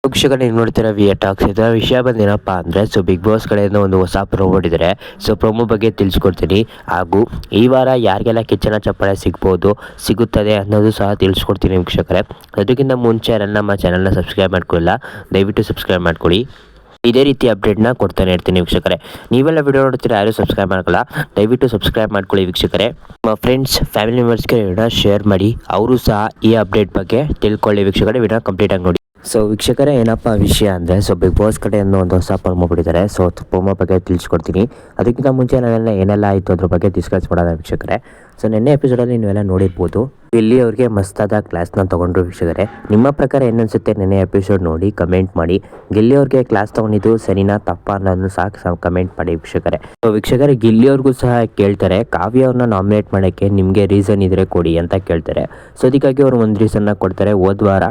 ವೀಕ್ಷಕರೇ, ನೀವು ನೋಡ್ತೀರಾ ವಿ ಟಾಕ್ಸ್. ಇದರ ವಿಷಯ ಬಂದೇನಪ್ಪ ಅಂದರೆ ಬಿಗ್ ಬಾಸ್ ಕಡೆಯಿಂದ ಒಂದು ಹೊಸ ಪ್ರೊಮೋ ಬಿಟ್ಟಿದ್ದಾರೆ. ಪ್ರೊಮೋ ಬಗ್ಗೆ ತಿಳಿಸ್ಕೊಡ್ತೀನಿ. ಹಾಗೂ ಈ ವಾರ ಯಾರಿಗೆಲ್ಲ ಕಿಚ್ಚನ ಚಪ್ಪಾಳೆ ಸಿಗುತ್ತದೆ ಅನ್ನೋದು ಸಹ ತಿಳಿಸ್ಕೊಡ್ತೀನಿ ವೀಕ್ಷಕರೇ. ಅದಕ್ಕಿಂತ ಮುಂಚೆ ನಮ್ಮ ಚಾನಲ್ನ ಸಬ್ಸ್ಕ್ರೈಬ್ ಮಾಡ್ಕೊಳ್ಳಿಲ್ಲ, ದಯವಿಟ್ಟು ಸಬ್ಸ್ಕ್ರೈಬ್ ಮಾಡ್ಕೊಳ್ಳಿ. ಇದೇ ರೀತಿ ಅಪ್ಡೇಟ್ನ ಕೊಡ್ತಾನೆ ಇರ್ತೀನಿ ವೀಕ್ಷಕರೇ. ನೀವೆಲ್ಲ ವಿಡಿಯೋ ನೋಡ್ತೀರಾ, ಯಾರು ಸಬ್ಸ್ಕ್ರೈಬ್ ಮಾಡ್ಕೊಳ್ಳ, ದಯವಿಟ್ಟು ಸಬ್ಸ್ಕ್ರೈಬ್ ಮಾಡ್ಕೊಳ್ಳಿ ವೀಕ್ಷಕರೇ. ನಿಮ್ಮ ಫ್ರೆಂಡ್ಸ್ ಫ್ಯಾಮಿಲಿ ಮೆಂಬರ್ಸ್ಗೆ ವಿಡಿಯೋ ಶೇರ್ ಮಾಡಿ, ಅವರು ಸಹ ಈ ಅಪ್ಡೇಟ್ ಬಗ್ಗೆ ತಿಳ್ಕೊಳ್ಳಿ ವೀಕ್ಷಕರೇ. ವಿಡಿಯೋ ಕಂಪ್ಲೀಟಾಗಿ ನೋಡಿ. ವೀಕ್ಷಕರೇ, ಏನಪ್ಪ ವಿಷಯ ಅಂದರೆ ಬಿಗ್ ಬಾಸ್ ಕಡೆಯಿಂದ ಒಂದು ಹೊಸ ಪ್ರೊಮೋ ಬಿಟ್ಟಿದ್ದಾರೆ. ಪ್ರೊಮೋ ಬಗ್ಗೆ ತಿಳಿಸ್ಕೊಡ್ತೀನಿ. ಅದಕ್ಕಿಂತ ಮುಂಚೆ ನಾವೆಲ್ಲ ಏನೆಲ್ಲ ಆಯಿತು ಅದ್ರ ಬಗ್ಗೆ ಡಿಸ್ಕಸ್ ಮಾಡೋಣ ವೀಕ್ಷಕರೇ. ನಿನ್ನೆ ಎಪಿಸೋಡಲ್ಲಿ ನೀವೆಲ್ಲ ನೋಡಿರ್ಬೋದು, ಇಲ್ಲಿ ಅವ್ರಿಗೆ ಮಸ್ತಾದ ಕ್ಲಾಸ್ನ ತೊಗೊಂಡ್ರು ವೀಕ್ಷಕರೇ. ನಿಮ್ಮ ಪ್ರಕಾರ ಏನನ್ಸುತ್ತೆ ನಿನ್ನೆ ಎಪಿಸೋಡ್ ನೋಡಿ ಕಮೆಂಟ್ ಮಾಡಿ. ಗಿಲ್ಲಿ ಅವ್ರಿಗೆ ಕ್ಲಾಸ್ ತೊಗೊಂಡಿದ್ದು ಸರಿನಾ ತಪ್ಪಾ ಅನ್ನೋದನ್ನು ಸಹ ಕಮೆಂಟ್ ಮಾಡಿ ವೀಕ್ಷಕರೇ. ವೀಕ್ಷಕರೇ, ಗಿಲ್ಲಿ ಅವ್ರಿಗೂ ಸಹ ಕೇಳ್ತಾರೆ, ಕಾವ್ಯ ಅವ್ರನ್ನ ನಾಮಿನೇಟ್ ಮಾಡೋಕ್ಕೆ ನಿಮಗೆ ರೀಸನ್ ಇದ್ರೆ ಕೊಡಿ ಅಂತ ಕೇಳ್ತಾರೆ. ಅದಕ್ಕಾಗಿ ಅವರು ಒಂದು ರೀಸನ್ನ ಕೊಡ್ತಾರೆ. ಹೋದ ವಾರ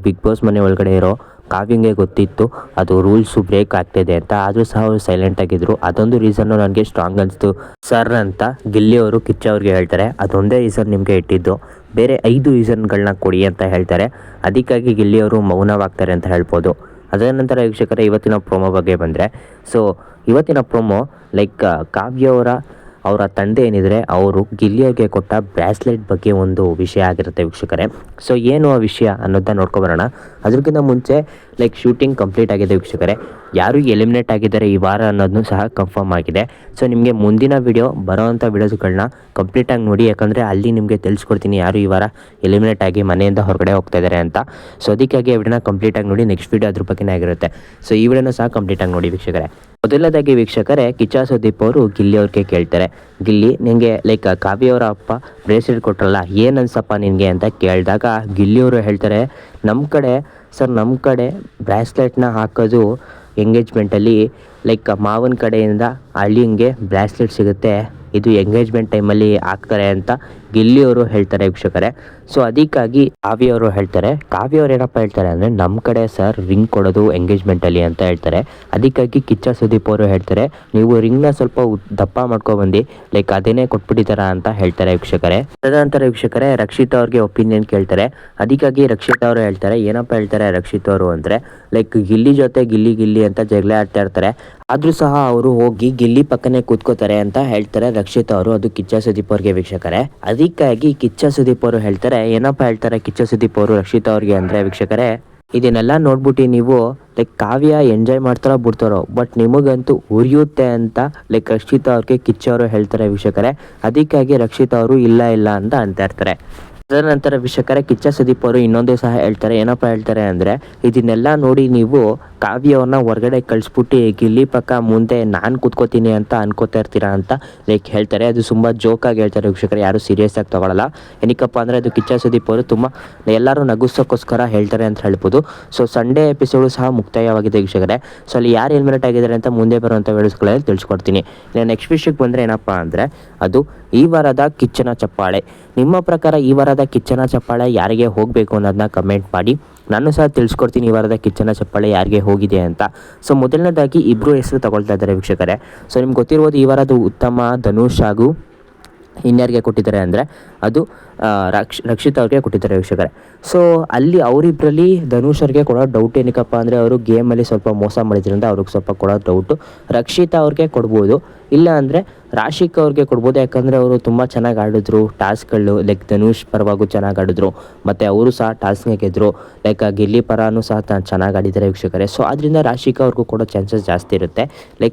ಬಿಗ್ ಬಾಸ್ ಮನೆ ಒಳಗಡೆ ಇರೋ ಕಾವ್ಯಂಗೆ ಗೊತ್ತಿತ್ತು ಅದು ರೂಲ್ಸು ಬ್ರೇಕ್ ಆಗ್ತಿದೆ ಅಂತ, ಆದರೂ ಸಹ ಅವರು ಸೈಲೆಂಟ್ ಆಗಿದ್ರು. ಅದೊಂದು ರೀಸನ್ನು ನನಗೆ ಸ್ಟ್ರಾಂಗ್ ಅನಿಸ್ತು ಸರ್ ಅಂತ ಗಿಲ್ಲಿ ಅವರು ಕಿಚ್ಚ ಅವ್ರಿಗೆ ಹೇಳ್ತಾರೆ. ಅದೊಂದೇ ರೀಸನ್ ನಿಮಗೆ ಇಟ್ಟಿದ್ದು, ಬೇರೆ 5 ರೀಸನ್ಗಳನ್ನ ಕೊಡಿ ಅಂತ ಹೇಳ್ತಾರೆ. ಅದಕ್ಕಾಗಿ ಗಿಲ್ಲಿ ಅವರು ಮೌನವಾಗ್ತಾರೆ ಅಂತ ಹೇಳ್ಬೋದು. ಅದರ ನಂತರ ವೀಕ್ಷಕರೇ, ಇವತ್ತಿನ ಪ್ರೊಮೋ ಬಗ್ಗೆ ಬಂದರೆ, ಇವತ್ತಿನ ಪ್ರೊಮೋ ಕಾವ್ಯ ಅವರ ತಂದೆ ಏನಿದ್ರೆ ಅವರು ಗಿಲ್ಲಿಯವ್ರಿಗೆ ಕೊಟ್ಟ ಬ್ರಾಸ್ಲೆಟ್ ಬಗ್ಗೆ ಒಂದು ವಿಷಯ ಆಗಿರುತ್ತೆ ವೀಕ್ಷಕರೇ. ಏನು ಆ ವಿಷಯ ಅನ್ನೋದನ್ನ ನೋಡ್ಕೊಬರೋಣ. ಅದಕ್ಕಿಂತ ಮುಂಚೆ ಶೂಟಿಂಗ್ ಕಂಪ್ಲೀಟ್ ಆಗಿದೆ ವೀಕ್ಷಕರೇ. ಯಾರು ಎಲಿಮಿನೇಟ್ ಆಗಿದ್ದಾರೆ ಈ ವಾರ ಅನ್ನೋದನ್ನು ಸಹ ಕನ್ಫರ್ಮ್ ಆಗಿದೆ. ನಿಮಗೆ ಮುಂದಿನ ವಿಡಿಯೋ ಬರೋವಂಥ ವಿಡಿಯೋಸ್ಗಳನ್ನ ಕಂಪ್ಲೀಟಾಗಿ ನೋಡಿ, ಯಾಕಂದರೆ ಅಲ್ಲಿ ನಿಮಗೆ ತಿಳಿಸ್ಕೊಡ್ತೀನಿ ಯಾರು ಈ ವಾರ ಎಲಿಮಿನೇಟ್ ಆಗಿ ಮನೆಯಿಂದ ಹೊರಗಡೆ ಹೋಗ್ತಾ ಇದ್ದಾರೆ ಅಂತ. ಅದಕ್ಕಾಗಿ ವಿಡಿಯೋನ ಕಂಪ್ಲೀಟಾಗಿ ನೋಡಿ. ನೆಕ್ಸ್ಟ್ ವಿಡಿಯೋ ಅದ್ರ ಬಗ್ಗೆನೇ ಆಗಿರುತ್ತೆ. ಈ ವಿಡಿಯೋನ ಸಹ ಕಂಪ್ಲೀಟಾಗಿ ನೋಡಿ ವೀಕ್ಷಕರೇ. ಮೊದಲನೇದಾಗಿ ವೀಕ್ಷಕರೇ, ಕಿಚ್ಚ ಸುದೀಪ್ ಅವರು ಗಿಲ್ಲಿ ಅವ್ರಿಗೆ ಕೇಳ್ತಾರೆ, ಗಿಲ್ಲಿ ನಿನಗೆ ಕಾವ್ಯವರ ಅಪ್ಪ ಬ್ರೇಸ್ಲೆಟ್ ಕೊಟ್ರಲ್ಲ, ಏನು ಅನ್ಸಪ್ಪ ನಿನಗೆ ಅಂತ ಕೇಳಿದಾಗ ಗಿಲ್ಲಿಯವರು ಹೇಳ್ತಾರೆ, ನಮ್ಮ ಕಡೆ ಬ್ರಾಸ್ಲೆಟ್ನ ಹಾಕೋದು ಎಂಗೇಜ್ಮೆಂಟಲ್ಲಿ ಮಾವನ ಕಡೆಯಿಂದ ಅಳಿಯಂಗೆ ಬ್ರಾಸ್ಲೆಟ್ ಸಿಗುತ್ತೆ, ಇದು ಎಂಗೇಜ್ಮೆಂಟ್ ಟೈಮಲ್ಲಿ ಹಾಕ್ತಾರೆ ಅಂತ ಗಿಲ್ಲಿಯವರು ಹೇಳ್ತಾರೆ ವೀಕ್ಷಕರೇ. ಅದಕ್ಕಾಗಿ ಕಾವ್ಯವರು ಹೇಳ್ತಾರೆ, ಕಾವ್ಯವ್ರು ಏನಪ್ಪ ಹೇಳ್ತಾರೆ ಅಂದರೆ, ನಮ್ಮ ಕಡೆ ಸರ್ ರಿಂಗ್ ಕೊಡೋದು ಎಂಗೇಜ್ಮೆಂಟಲ್ಲಿ ಅಂತ ಹೇಳ್ತಾರೆ. ಅದಕ್ಕಾಗಿ ಕಿಚ್ಚ ಸುದೀಪ್ ಅವರು ಹೇಳ್ತಾರೆ, ನೀವು ರಿಂಗ್ನ ಸ್ವಲ್ಪ ದಪ್ಪ ಮಾಡ್ಕೊಬಂದು ಅದೇನೇ ಕೊಟ್ಬಿಟ್ಟಿದ್ದಾರ ಅಂತ ಹೇಳ್ತಾರೆ ವೀಕ್ಷಕರೇ. ತದನಂತರ ವೀಕ್ಷಕರೇ, ರಕ್ಷಿತಾ ಅವ್ರಿಗೆ ಒಪಿನಿಯನ್ ಕೇಳ್ತಾರೆ. ಅದಕ್ಕಾಗಿ ರಕ್ಷಿತಾ ಅವರು ಹೇಳ್ತಾರೆ, ಏನಪ್ಪ ಹೇಳ್ತಾರೆ ರಕ್ಷಿತಾ ಅವರು ಅಂದರೆ, ಗಿಲ್ಲಿ ಜೊತೆ ಗಿಲ್ಲಿ ಅಂತ ಜಗಳ ಆಡ್ತಾ ಇರ್ತಾರೆ, ಆದರೂ ಸಹ ಅವರು ಹೋಗಿ ಗಿಲ್ಲಿ ಪಕ್ಕನೇ ಕೂತ್ಕೋತಾರೆ ಅಂತ ಹೇಳ್ತಾರೆ ರಕ್ಷಿತಾ ಅವರು. ಅದು ಕಿಚ್ಚ ಸುದೀಪ್ ಅವ್ರಿಗೆ ವೀಕ್ಷಕರೇ. ಅದಕ್ಕಾಗಿ ಕಿಚ್ಚ ಸುದೀಪ್ ಅವರು ಹೇಳ್ತಾರೆ, ಏನಪ್ಪ ಹೇಳ್ತಾರೆ ಕಿಚ್ಚ ಸುದೀಪ್ ಅವರು ರಕ್ಷಿತಾ ಅವ್ರಿಗೆ ಅಂದರೆ ವೀಕ್ಷಕರೇ, ಇದನ್ನೆಲ್ಲ ನೋಡ್ಬಿಟ್ಟು ನೀವು ಕಾವ್ಯ ಎಂಜಾಯ್ ಮಾಡ್ತಾರೋ ಬಿಡ್ತಾರೋ, ಬಟ್ ನಿಮಗಂತೂ ಉರಿಯುತ್ತೆ ಅಂತ ರಕ್ಷಿತಾ ಅವ್ರಿಗೆ ಕಿಚ್ಚ ಅವರು ಹೇಳ್ತಾರೆ ವೀಕ್ಷಕರೇ. ಅದಕ್ಕಾಗಿ ರಕ್ಷಿತಾ ಅವರು ಇಲ್ಲ ಅಂತ ಇರ್ತಾರೆ. ತದನಂತರ ವೀಕ್ಷಕರೇ, ಕಿಚ್ಚ ಸುದೀಪ್ ಅವರು ಇನ್ನೊಂದು ಸಹ ಹೇಳ್ತಾರೆ, ಏನಪ್ಪ ಹೇಳ್ತಾರೆ ಅಂದರೆ, ಇದನ್ನೆಲ್ಲ ನೋಡಿ ನೀವು ಕಾವ್ಯವ್ರನ್ನ ಹೊರಗಡೆ ಕಳಿಸ್ಬಿಟ್ಟು ಗಿಲ್ಲಿ ಪಕ್ಕ ಮುಂದೆ ನಾನು ಕೂತ್ಕೋತೀನಿ ಅಂತ ಅನ್ಕೋತಾ ಇರ್ತೀರಾ ಅಂತ ಹೇಳ್ತಾರೆ. ಅದು ತುಂಬ ಜೋಕಾಗಿ ಹೇಳ್ತಾರೆ ವೀಕ್ಷಕರೇ, ಯಾರು ಸೀರಿಯಸ್ ಆಗಿ ತೊಗೊಳ್ಳಲ್ಲ. ಏನಕ್ಕಪ್ಪ ಅಂದರೆ ಅದು ಕಿಚ್ಚ ಸುದೀಪ್ ಅವರು ತುಂಬ ಎಲ್ಲರೂ ನಗಿಸೋಕ್ಕೋಸ್ಕರ ಹೇಳ್ತಾರೆ ಅಂತ ಹೇಳ್ಬೋದು. ಸಂಡೇ ಎಪಿಸೋಡು ಸಹ ಮುಕ್ತಾಯವಾಗಿದೆ ವೀಕ್ಷಕರೇ. ಅಲ್ಲಿ ಯಾರು ಎಲಿಮಿನೇಟ್ ಆಗಿದ್ದಾರೆ ಅಂತ ಮುಂದೆ ಬರುವಂಥ ವಿಡಿಯೋಸ್ಗಳಲ್ಲಿ ತಿಳಿಸ್ಕೊಡ್ತೀನಿ. ನೆಕ್ಸ್ಟ್ ವಿಷಯಕ್ಕೆ ಬಂದರೆ ಏನಪ್ಪ ಅಂದರೆ, ಅದು ಈ ವಾರದ ಕಿಚ್ಚನ ಚಪ್ಪಾಳೆ. ನಿಮ್ಮ ಪ್ರಕಾರ ಈ ವಾರದ ಕಿಚ್ಚನ ಚಪ್ಪಾಳೆ ಯಾರಿಗೆ ಹೋಗಬೇಕು ಅನ್ನೋದನ್ನ ಕಮೆಂಟ್ ಮಾಡಿ. ನಾನು ಸಹ ತಿಳಿಸ್ಕೊಡ್ತೀನಿ ಈ ವಾರದ ಕಿಚ್ಚನ ಚಪ್ಪಾಳೆ ಯಾರಿಗೆ ಹೋಗಿದೆ ಅಂತ. ಮೊದಲನೇದಾಗಿ ಇಬ್ಬರು ಹೆಸರು ತಗೊಳ್ತಾ ಇದ್ದಾರೆ ವೀಕ್ಷಕರೇ. ನಿಮ್ಗೆ ಗೊತ್ತಿರ್ಬೋದು, ಈ ವಾರದ ಉತ್ತಮ ಧನುಷ್ ಹಾಗೂ ಇನ್ಯಾರಿಗೆ ಕೊಟ್ಟಿದ್ದಾರೆ ಅಂದರೆ ಅದು ರಕ್ಷಿತಾ ಅವ್ರಿಗೆ ಕೊಟ್ಟಿದ್ದಾರೆ ವೀಕ್ಷಕರೇ. ಅಲ್ಲಿ ಅವರಿಬ್ಬರಲ್ಲಿ ಧನುಷ್ ಅವ್ರಿಗೆ ಕೊಡೋ ಡೌಟ್ ಏನಕ್ಕಪ್ಪ ಅಂದರೆ, ಅವರು ಗೇಮಲ್ಲಿ ಸ್ವಲ್ಪ ಮೋಸ ಮಾಡಿದ್ರಿಂದ ಅವ್ರಿಗೆ ಸ್ವಲ್ಪ ಕೊಡೋ ಡೌಟು. ರಕ್ಷಿತಾ ಅವ್ರಿಗೆ ಕೊಡ್ಬೋದು, ಇಲ್ಲ ಅಂದರೆ ರಾಶಿಕ್ ಅವ್ರಿಗೆ ಕೊಡ್ಬೋದು. ಯಾಕಂದರೆ ಅವರು ತುಂಬ ಚೆನ್ನಾಗಿ ಆಡಿದ್ರು ಟಾಸ್ಕ್ಗಳು, ಧನುಷ್ ಪರವಾಗೂ ಚೆನ್ನಾಗಿ ಆಡಿದ್ರು, ಮತ್ತು ಅವರು ಸಹ ಟಾಸ್ಕ್ಗೆ ಗೆದ್ದರು. ಗಿಲ್ಲಿ ಪರನೂ ಸಹ ಚೆನ್ನಾಗಿ ಆಡಿದ್ದಾರೆ ವೀಕ್ಷಕರೇ. ಆದ್ದರಿಂದ ರಾಶಿಕ್ ಅವ್ರಿಗೂ ಕೊಡೋ ಚಾನ್ಸಸ್ ಜಾಸ್ತಿ ಇರುತ್ತೆ.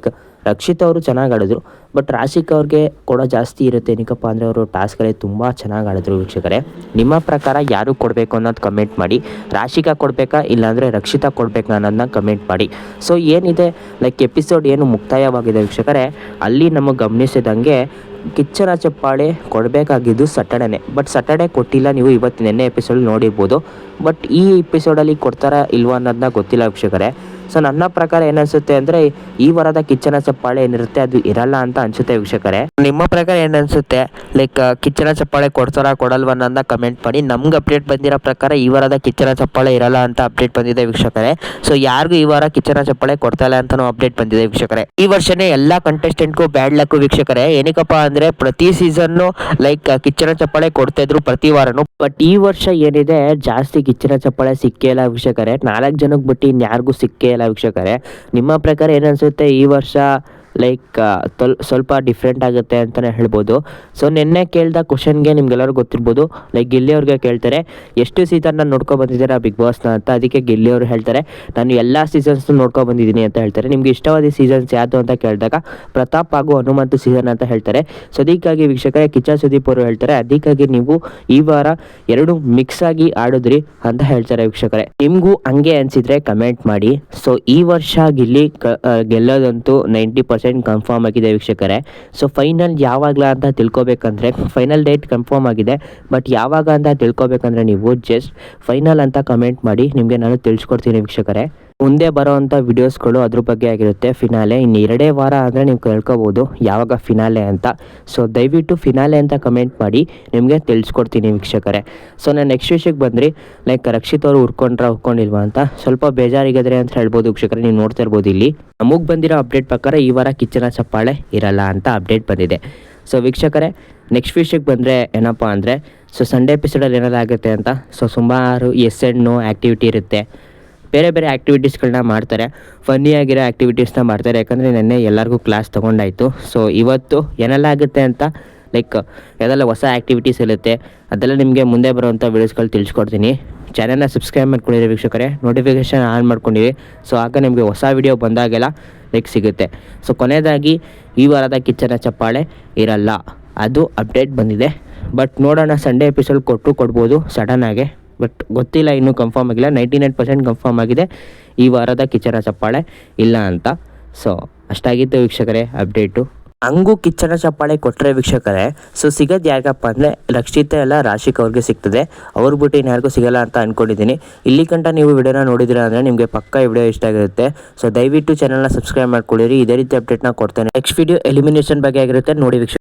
ರಕ್ಷಿತಾ ಅವರು ಚೆನ್ನಾಗಿ ಆಡಿದ್ರು, ಬಟ್ ರಾಶಿಕ್ ಅವ್ರಿಗೆ ಕೊಡೋ ಜಾಸ್ತಿ ಇರುತ್ತೆ. ಏನಕ್ಕಪ್ಪ ಅಂದರೆ ಅವರು ಟಾಸ್ಕ್ಗಳೇ ತುಂಬ ಚೆನ್ನಾಗಿ ಆಡಿದ್ರು ವೀಕ್ಷಕರೇ. ನಿಮ್ಮ ಪ್ರಕಾರ ಯಾರು ಕೊಡಬೇಕು ಅನ್ನೋದು ಕಮೆಂಟ್ ಮಾಡಿ. ರಾಶಿಕಾ ಕೊಡಬೇಕಾ ಇಲ್ಲಾಂದರೆ ರಕ್ಷಿತಾ ಕೊಡಬೇಕಾ ಅನ್ನೋದನ್ನ ಕಮೆಂಟ್ ಮಾಡಿ. ಏನಿದೆ ಎಪಿಸೋಡ್ ಏನು ಮುಕ್ತಾಯವಾಗಿದೆ ವೀಕ್ಷಕರೇ, ಅಲ್ಲಿ ನಮಗೆ ಗಮನಿಸಿದಂಗೆ ಕಿಚ್ಚನ ಚಪ್ಪಾಳೆ ಕೊಡಬೇಕಾಗಿದ್ದು ಸಟರ್ಡೇನೆ, ಬಟ್ ಸಟರ್ಡೇ ಕೊಟ್ಟಿಲ್ಲ. ನೀವು ಇವತ್ತು ನೆನ್ನೆ ಎಪಿಸೋಡ್ ನೋಡಿರ್ಬೋದು, ಬಟ್ ಈ ಎಪಿಸೋಡಲ್ಲಿ ಕೊಡ್ತಾರಾ ಇಲ್ವಾ ಅನ್ನೋದನ್ನ ಗೊತ್ತಿಲ್ಲ ವೀಕ್ಷಕರೇ. ಸೊ ನನ್ನ ಪ್ರಕಾರ ಏನನ್ಸುತ್ತೆ ಅಂದರೆ ಈ ವಾರದ ಕಿಚ್ಚನ ಚಪ್ಪಾಳೆ ಏನಿರುತ್ತೆ ಅದು ಇರಲ್ಲ ಅಂತ ಅನಿಸುತ್ತೆ ವೀಕ್ಷಕರೇ. ನಿಮ್ಮ ಪ್ರಕಾರ ಏನನ್ಸುತ್ತೆ, ಲೈಕ್ ಕಿಚ್ಚನ ಚಪ್ಪಾಳೆ ಕೊಡ್ತಾರಾ ಕೊಡಲ್ವ ಅನ್ನೋದನ್ನ ಕಮೆಂಟ್ ಮಾಡಿ. ನಮ್ಗೆ ಅಪ್ಡೇಟ್ ಬಂದಿರೋ ಪ್ರಕಾರ ಈ ವಾರದ ಕಿಚ್ಚನ ಚಪ್ಪಾಳೆ ಇರಲ್ಲ ಅಂತ ಅಪ್ಡೇಟ್ ಬಂದಿದೆ ವೀಕ್ಷಕರೇ. ಸೊ ಯಾರಿಗೂ ಈ ವಾರ ಕಿಚ್ಚನ ಚಪ್ಪಾಳೆ ಕೊಡ್ತಾ ಇಲ್ಲ ಅಂತ ಅಪ್ಡೇಟ್ ಬಂದಿದೆ ವೀಕ್ಷಕರೇ. ಈ ವರ್ಷನೇ ಎಲ್ಲ ಕಂಟೆಸ್ಟೆಂಟ್ಗೂ ಬ್ಯಾಡ್ ಲಕ್ ವೀಕ್ಷಕರೇ. ಏನಕ್ಕಪ್ಪ ಅಂದರೆ ಪ್ರತಿ ಸೀಸನ್ನು ಲೈಕ್ ಕಿಚ್ಚನ ಚಪ್ಪಾಳೆ ಕೊಡ್ತಾ ಇದ್ರು ಪ್ರತಿ ವಾರನೂ. ಬಟ್ ಈ ವರ್ಷ ಏನಿದೆ ಜಾಸ್ತಿ ಕಿಚ್ಚನ ಚಪ್ಪಾಳೆ ಸಿಕ್ಕೇ ಇಲ್ಲ ವೀಕ್ಷಕರೇ. 4 ಜನಕ್ಕೆ ಬಿಟ್ಟು ಇನ್ಯಾರಿಗೂ ಸಿಕ್ಕೇ ಇಲ್ಲ ವೀಕ್ಷಕರೇ. ನಿಮ್ಮ ಪ್ರಕಾರ ಏನನ್ಸುತ್ತೆ ಈ ವರ್ಷ ಲೈಕ್ ಸ್ವಲ್ಪ ಡಿಫ್ರೆಂಟ್ ಆಗುತ್ತೆ ಅಂತಲೇ ಹೇಳ್ಬೋದು. ಸೊ ನಿನ್ನೆ ಕೇಳಿದ ಕ್ವಶನ್ಗೆ ನಿಮ್ಗೆಲ್ಲರಿಗೂ ಗೊತ್ತಿರ್ಬೋದು, ಲೈಕ್ ಗಿಲ್ಲಿಯವ್ರಿಗೆ ಕೇಳ್ತಾರೆ ಎಷ್ಟು ಸೀಸನ್ನ ನೋಡ್ಕೊಬಂದಿದ್ದೀರಾ ಬಿಗ್ ಬಾಸ್ನ ಅಂತ. ಅದಕ್ಕೆ ಗಿಲ್ಲಿಯವರು ಹೇಳ್ತಾರೆ ನಾನು ಎಲ್ಲ ಸೀಸನ್ಸ್ನು ನೋಡ್ಕೊಬಂದಿದ್ದೀನಿ ಅಂತ ಹೇಳ್ತಾರೆ. ನಿಮ್ಗೆ ಇಷ್ಟವಾದ ಸೀಸನ್ಸ್ ಯಾವುದು ಅಂತ ಕೇಳಿದಾಗ ಪ್ರತಾಪ್ ಹಾಗೂ ಹನುಮಂತು ಸೀಸನ್ ಅಂತ ಹೇಳ್ತಾರೆ. ಸೊ ಅದಕ್ಕಾಗಿ ವೀಕ್ಷಕರೇ ಕಿಚ್ಚ ಸುದೀಪ್ ಅವರು ಹೇಳ್ತಾರೆ ಅದಕ್ಕಾಗಿ ನೀವು ಈ ವಾರ 2 ಮಿಕ್ಸ್ ಆಗಿ ಆಡಿದ್ರಿ ಅಂತ ಹೇಳ್ತಾರೆ ವೀಕ್ಷಕರೇ. ನಿಮಗೂ ಹಂಗೆ ಅನಿಸಿದ್ರೆ ಕಮೆಂಟ್ ಮಾಡಿ. ಸೊ ಈ ವರ್ಷ ಗಿಲ್ಲಿ ಗೆಲ್ಲೋದಂತೂ 90% ಕನ್ಫರ್ಮ್ ಆಗಿದೆ ವೀಕ್ಷಕರೇ. ಸೊ ಫೈನಲ್ ಯಾವಾಗಲ ಅಂತ ತಿಳ್ಕೊಬೇಕಂದ್ರೆ ಫೈನಲ್ ಡೇಟ್ ಕನ್ಫರ್ಮ್ ಆಗಿದೆ. ಬಟ್ ಯಾವಾಗ ಅಂತ ತಿಳ್ಕೊಬೇಕಂದ್ರೆ ನೀವು ಜಸ್ಟ್ ಫೈನಲ್ ಅಂತ ಕಮೆಂಟ್ ಮಾಡಿ, ನಿಮಗೆ ನಾನು ತಿಳಿಸ್ಕೊಡ್ತೀನಿ ವೀಕ್ಷಕರೇ. ಮುಂದೆ ಬರೋವಂಥ ವಿಡಿಯೋಸ್ಗಳು ಅದ್ರ ಬಗ್ಗೆ ಆಗಿರುತ್ತೆ. ಫಿನಾಲೆ ಇನ್ನು 2 ವಾರ ಅಂದರೆ ನೀವು ಕೇಳ್ಕೊಬೋದು ಯಾವಾಗ ಫಿನಾಲೆ ಅಂತ. ಸೊ ದಯವಿಟ್ಟು ಫಿನಾಲೆ ಅಂತ ಕಮೆಂಟ್ ಮಾಡಿ, ನಿಮಗೆ ತಿಳಿಸ್ಕೊಡ್ತೀನಿ ವೀಕ್ಷಕರೇ. ಸೊ ನಾನು ನೆಕ್ಸ್ಟ್ ವಿಷಯಕ್ಕೆ ಬಂದ್ರಿ, ಲೈಕ್ ರಕ್ಷಿತ್ ಅವರು ಹುರ್ಕೊಂಡಿಲ್ವಾ ಅಂತ ಸ್ವಲ್ಪ ಬೇಜಾರಿಗಾದ್ರೆ ಅಂತ ಹೇಳ್ಬೋದು ವೀಕ್ಷಕರೇ. ನೀವು ನೋಡ್ತಾ ಇರ್ಬೋದು ಇಲ್ಲಿ ನಮಗೆ ಬಂದಿರೋ ಅಪ್ಡೇಟ್ ಪ್ರಕಾರ ಈ ವಾರ ಕಿಚ್ಚನ ಚಪ್ಪಾಳೆ ಇರಲ್ಲ ಅಂತ ಅಪ್ಡೇಟ್ ಬಂದಿದೆ. ಸೊ ವೀಕ್ಷಕರೇ ನೆಕ್ಸ್ಟ್ ವಿಷಯಕ್ಕೆ ಬಂದರೆ ಏನಪ್ಪ ಅಂದರೆ ಸೊ ಸಂಡೇ ಎಪಿಸೋಡಲ್ಲಿ ಏನಾದ್ರು ಆಗುತ್ತೆ ಅಂತ. ಸೊ ಸುಮಾರು ಎಸ್ ಆ್ಯಂಡ್ ನೋ ಆ್ಯಕ್ಟಿವಿಟಿ ಇರುತ್ತೆ, ಬೇರೆ ಬೇರೆ ಆ್ಯಕ್ಟಿವಿಟೀಸ್ಗಳನ್ನ ಮಾಡ್ತಾರೆ, ಫನ್ನಿಯಾಗಿರೋ ಆ್ಯಕ್ಟಿವಿಟೀಸ್ನ ಮಾಡ್ತಾರೆ. ಯಾಕಂದರೆ ನೆನ್ನೆ ಎಲ್ಲರಿಗೂ ಕ್ಲಾಸ್ ತೊಗೊಂಡಾಯಿತು. ಸೊ ಇವತ್ತು ಏನೆಲ್ಲ ಆಗುತ್ತೆ ಅಂತ ಲೈಕ್ ಯಾವುದೆಲ್ಲ ಹೊಸ ಆ್ಯಕ್ಟಿವಿಟೀಸ್ ಇರುತ್ತೆ ಅದೆಲ್ಲ ನಿಮಗೆ ಮುಂದೆ ಬರುವಂಥ ವೀಡಿಯೋಸ್ಗಳು ತಿಳಿಸ್ಕೊಡ್ತೀನಿ. ಚಾನಲ್ನ ಸಬ್ಸ್ಕ್ರೈಬ್ ಮಾಡ್ಕೊಂಡಿರಿ ವೀಕ್ಷಕರೇ, ನೋಟಿಫಿಕೇಷನ್ ಆನ್ ಮಾಡ್ಕೊಂಡಿರಿ. ಸೊ ಆಗ ನಿಮಗೆ ಹೊಸ ವಿಡಿಯೋ ಬಂದಾಗೆಲ್ಲ ಲೈಕ್ ಸಿಗುತ್ತೆ. ಸೊ ಕೊನೆಯದಾಗಿ ಈ ವಾರದ ಕಿಚ್ಚನ ಚಪ್ಪಾಳೆ ಇರಲ್ಲ, ಅದು ಅಪ್ಡೇಟ್ ಬಂದಿದೆ. ಬಟ್ ನೋಡೋಣ, ಸಂಡೇ ಎಪಿಸೋಡ್ ಕೊಡ್ಬೋದು ಸಡನ್ನಾಗೆ. ಬಟ್ ಗೊತ್ತಿಲ್ಲ, ಇನ್ನೂ ಕನ್ಫರ್ಮ್ ಆಗಿಲ್ಲ. 99% ಕನ್ಫರ್ಮ್ ಆಗಿದೆ ಈ ವಾರದ ಕಿಚ್ಚನ ಚಪ್ಪಾಳೆ ಇಲ್ಲ ಅಂತ. ಸೊ ಅಷ್ಟಾಗಿತ್ತು ವೀಕ್ಷಕರೇ ಅಪ್ಡೇಟು. ಹಂಗೂ ಕಿಚ್ಚನ ಚಪ್ಪಾಳೆ ಕೊಟ್ಟರೆ ವೀಕ್ಷಕರೇ ಸೊ ಸಿಗೋದು ಯಾಕಪ್ಪ ಅಂದರೆ ರಕ್ಷಿತ ಎಲ್ಲ ರಾಶಿಕ್ ಅವ್ರಿಗೆ ಸಿಗ್ತದೆ, ಅವ್ರು ಬಿಟ್ಟು ಇನ್ಯಾರಿಗೂ ಸಿಗಲ್ಲ ಅಂತ ಅಂದ್ಕೊಂಡಿದ್ದೀನಿ. ಇಲ್ಲಿ ಗಂಟ ನೀವು ವಿಡಿಯೋನ ನೋಡಿದಿರ ಅಂದರೆ ನಿಮಗೆ ಪಕ್ಕ ಈ ವಿಡಿಯೋ ಇಷ್ಟ ಆಗಿರುತ್ತೆ. ಸೊ ದಯವಿಟ್ಟು ಚಾನಲ್ನ ಸಬ್ಸ್ಕ್ರೈಬ್ ಮಾಡ್ಕೊಳ್ಳಿರಿ, ಇದೇ ರೀತಿ ಅಪ್ಡೇಟ್ನ ಕೊಡ್ತೇನೆ. ನೆಕ್ಸ್ಟ್ ವಿಡಿಯೋ ಎಲಿಮಿನೇಷನ್ ಬಗ್ಗೆ ಆಗಿರುತ್ತೆ ನೋಡಿ ವೀಕ್ಷಕ.